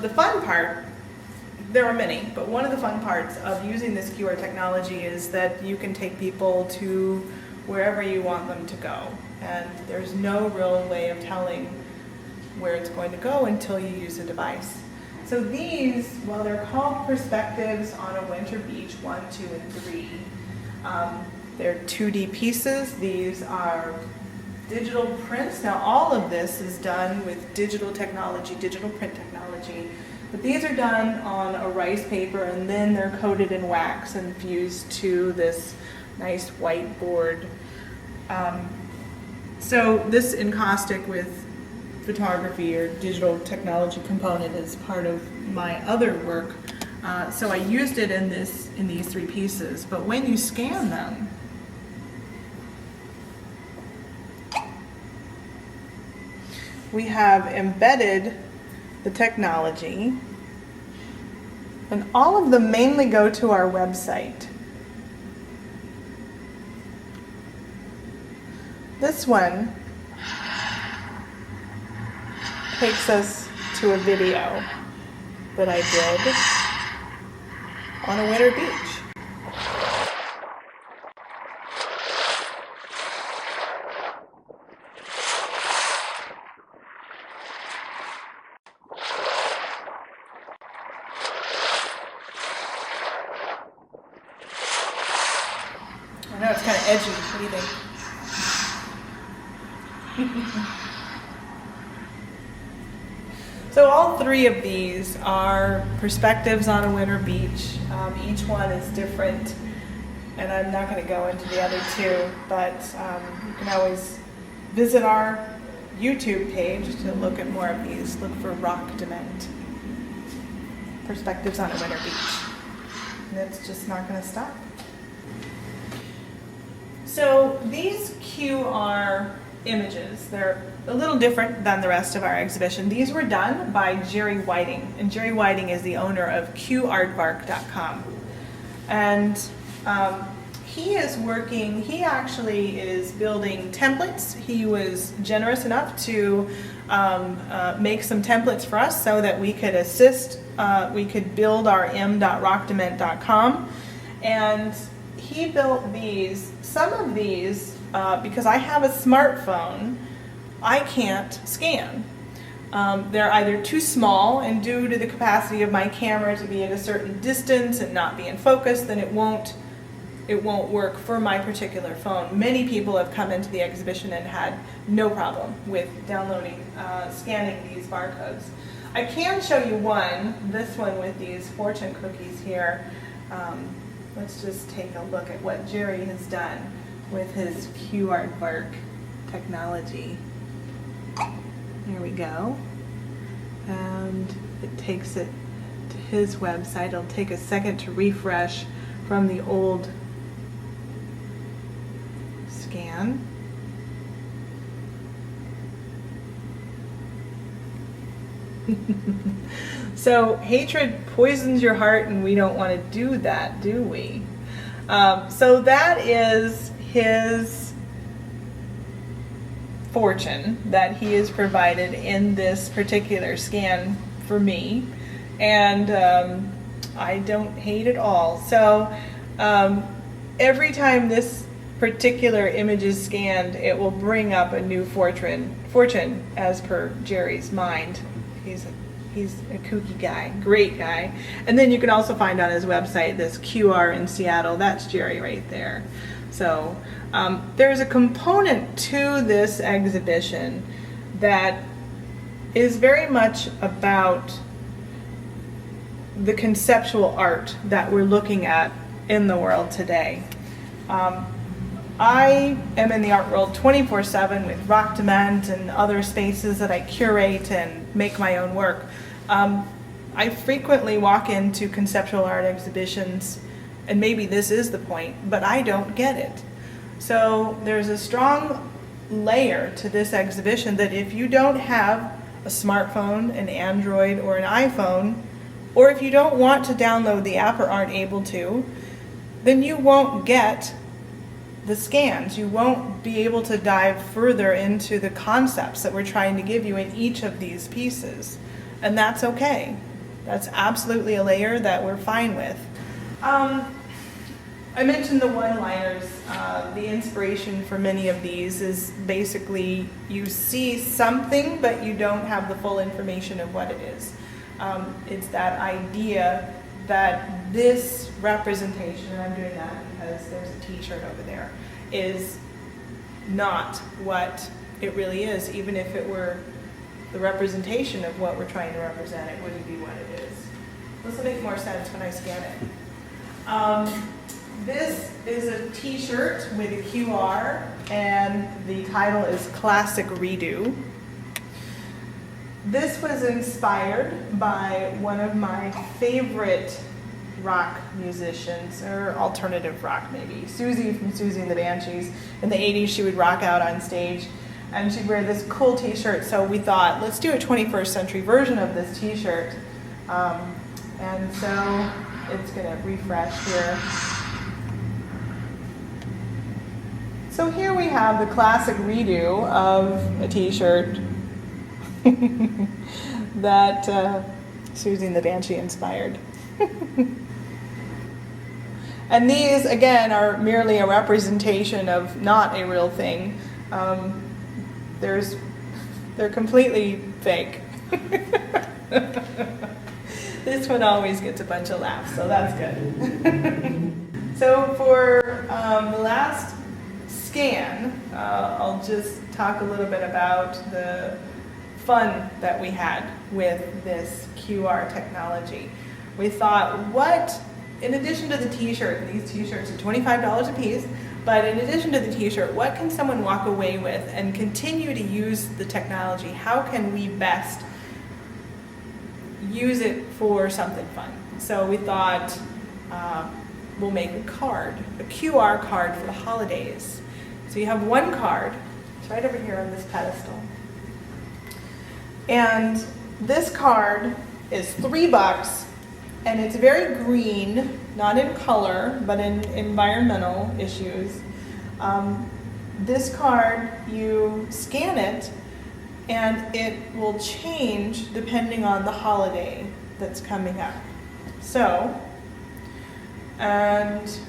The fun part, there are many, but one of the fun parts of using this QR technology is that you can take people to wherever you want them to go. And there's no real way of telling where it's going to go until you use the device. So these, well, they're called perspectives on a winter beach, 1, 2, and 3. They're 2D pieces. These are digital prints. Now all of this is done with digital technology, digital print technology. But these are done on a rice paper and then they're coated in wax and fused to this nice white board. So this encaustic with photography or digital technology component is part of my other work. So I used it in these 3 pieces. But when you scan them, we have embedded the technology, and all of them mainly go to our website. This one takes us to a video that I did on a winter beach. I know it's kind of edgy. What do you think? So all 3 of these are perspectives on a winter beach. Each one is different, and I'm not going to go into the other 2, but you can always visit our YouTube page to look at more of these. Look for RockDeMent, perspectives on a winter beach. And it's just not going to stop. So these QR images, they're a little different than the rest of our exhibition. These were done by Jerry Whiting, and Jerry Whiting is the owner of QArtvark.com. And he actually is building templates. He was generous enough to make some templates for us so that we could we could build our m.rockdement.com. And he built these, some of these, because I have a smartphone, I can't scan. They're either too small, and due to the capacity of my camera to be at a certain distance and not be in focus, then it won't work for my particular phone. Many people have come into the exhibition and had no problem with downloading, scanning these barcodes. I can show you this one with these fortune cookies here. Let's just take a look at what Jerry has done with his QArtvark technology. Here we go. And it takes it to his website. It'll take a second to refresh from the old scan. So hatred poisons your heart, and we don't want to do that, do we? So that is his fortune that he has provided in this particular scan for me, and I don't hate it all. So every time this particular image is scanned, it will bring up a new fortune as per Jerry's mind. He's a kooky guy, great guy. And then you can also find on his website this QR in Seattle. That's Jerry right there. So there's a component to this exhibition that is very much about the conceptual art that we're looking at in the world today. I am in the art world 24/7 with RockDeMent and other spaces that I curate and make my own work. I frequently walk into conceptual art exhibitions, and maybe this is the point, but I don't get it. So there's a strong layer to this exhibition that if you don't have a smartphone, an Android, or an iPhone, or if you don't want to download the app or aren't able to, then you won't get the scans. You won't be able to dive further into the concepts that we're trying to give you in each of these pieces. And that's okay. That's absolutely a layer that we're fine with. I mentioned the one-liners. The inspiration for many of these is basically you see something, but you don't have the full information of what it is. It's that idea that this representation, and I'm doing that because there's a t-shirt over there, is not what it really is. Even if it were the representation of what we're trying to represent, it wouldn't be what it is. This will make more sense when I scan it. This is a t-shirt with a QR, and the title is Classic Redo. This was inspired by one of my favorite rock musicians, or alternative rock maybe, Susie from Susie and the Banshees. In the 80s, she would rock out on stage, and she'd wear this cool t-shirt, so we thought, let's do a 21st century version of this t-shirt. And so it's going to refresh here. So here we have the classic redo of a t-shirt that Susie and the Banshee inspired. And these, again, are merely a representation of not a real thing. They're completely fake. This one always gets a bunch of laughs, so that's good. So for the last scan, I'll just talk a little bit about the fun that we had with this QR technology. We thought, what, in addition to the t-shirt, these t-shirts are $25 a piece, but in addition to the t-shirt, what can someone walk away with and continue to use the technology? How can we best use it for something fun? So we thought we'll make a card, a QR card for the holidays. So you have one card, it's right over here on this pedestal. And this card is $3, and it's very green, not in color, but in environmental issues. This card, you scan it, and it will change depending on the holiday that's coming up. So, and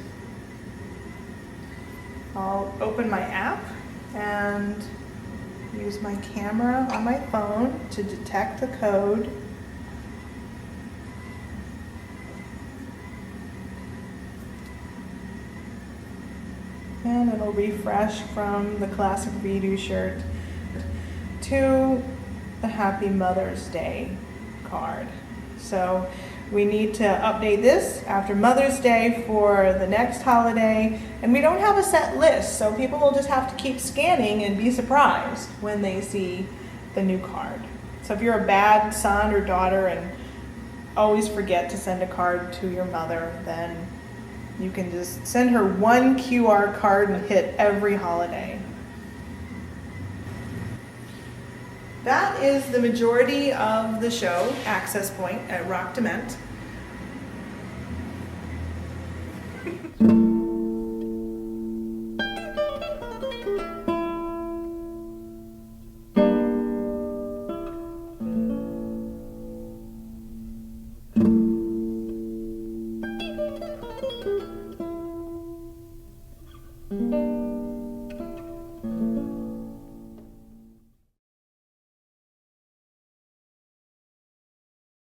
I'll open my app and use my camera on my phone to detect the code. And it'll refresh from the classic redo shirt to the Happy Mother's Day card. So we need to update this after Mother's Day for the next holiday, and we don't have a set list, so people will just have to keep scanning and be surprised when they see the new card. So if you're a bad son or daughter and always forget to send a card to your mother, then you can just send her one QR card and hit every holiday. That is the majority of the show, Access Point at RockDeMent. Mm-hmm.